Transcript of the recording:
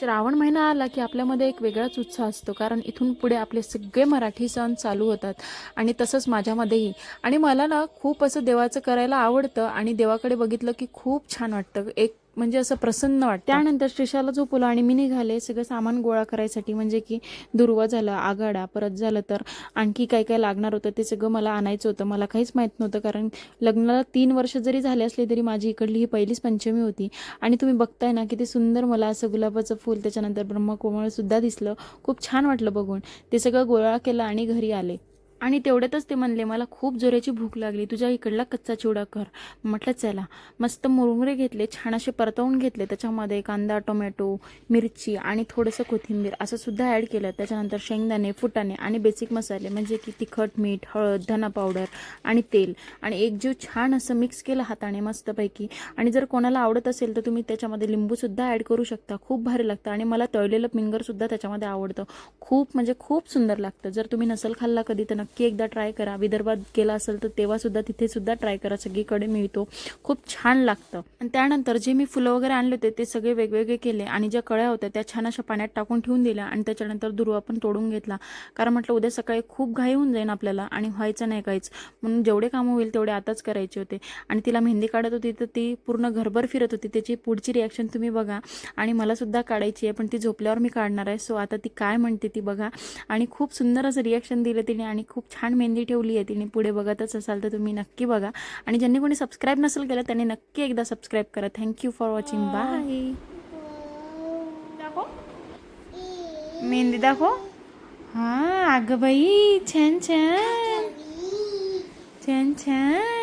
श्रावण महिना आला की आपल्यामध्ये एक वेगळाच उत्साह असतो, कारण इथून पुढे आपले सगळे मराठी सण चालू होतात. आणि तसंच माझ्यामध्येही. आणि मला ना खूप असं देवाचं करायला आवडतं आणि देवाकडे बघितलं की खूप छान वाटतं, एक म्हणजे असं प्रसन्न वाटतं. त्यानंतर श्रीशाला झोपवलं आणि मी निघाले सगळं सामान गोळा करायसाठी, म्हणजे की दुर्वा झालं, आघाडा, परत झालं तर आणखी काय काय लागणार होतं ते सगळं मला आणायचं होतं. मला काहीच माहीत नव्हतं, कारण लग्नाला 3 वर्ष जरी झाले असले तरी माझी इकडली ही पहिलीच पंचमी होती. आणि तुम्ही बघताय ना किती सुंदर मला असं गुलाबाचं फूल, त्याच्यानंतर ब्रह्मकमळसुद्धा दिसलं. खूप छान वाटलं बघून. ते सगळं गोळा केलं आणि घरी आले. आणि तेवढ्यातच ते म्हणले, मला खूप जोराची भूक लागली, तुझ्या इकडला कच्चा चिवडा कर. म्हटलं चला. मस्त मुरमुरे घेतले, छान असे परतवून घेतले, त्याच्यामध्ये कांदा, टोमॅटो, मिरची आणि थोडंसं कोथिंबीर असं सुद्धा ॲड केलं. त्याच्यानंतर शेंगदाणे, फुटाणे आणि बेसिक मसाले, म्हणजे की तिखट, मीठ, हळद, धना पावडर आणि तेल, आणि एकजीव छान असं मिक्स केलं हाताने मस्तपैकी. आणि जर कोणाला आवडत असेल तर तुम्ही त्याच्यामध्ये लिंबूसुद्धा ॲड करू शकता. खूप भारी लागतं. आणि मला तळलेलं फिंगरसुद्धा त्याच्यामध्ये आवडतं. खूप म्हणजे खूप सुंदर लागतं. जर तुम्ही नसेल खाल्ला कधी तर नक्की एकदा ट्राय करा. विदर्भात गेला असेल तर तेव्हासुद्धा तिथेसुद्धा ट्राय करा, सगळीकडे मिळतो. खूप छान लागतं. आणि त्यानंतर जे मी फुलं वगैरे आणले होते ते सगळे वेगवेगळे केले, आणि ज्या कळ्या होत्या त्या छान अशा पाण्यात टाकून ठेवून दिल्या. आणि त्याच्यानंतर दुर्वा पण तोडून घेतला, कारण म्हटलं उद्या सकाळी खूप घाई होऊन जाईन आपल्याला आणि व्हायचं नाही काहीच, म्हणून जेवढे कामं होईल तेवढे आताच करायचे होते. आणि तिला मेहंदी काढत होती तर ती पूर्ण घरभर फिरत होती. त्याची पुढची रिॲक्शन तुम्ही बघा. आणि मला सुद्धा काढायची आहे, पण ती झोपल्यावर मी काढणार आहे. सो आता ती काय म्हणते ती बघा. आणि खूप सुंदर असं रिॲक्शन दिलं तिने, आणि खूप छान मेहंदी ठेवली आहे तिने. पुढे बघतच असाल तर तुम्ही नक्की बघा. आणि ज्यांनी कोणी सबस्क्राईब नसेल केलं त्यांनी नक्की एकदा सबस्क्राईब करा. Thank you for watching. बाय. दाखव मेहंदी, दाखव. हां, अगं बाई, छान छान छान छान.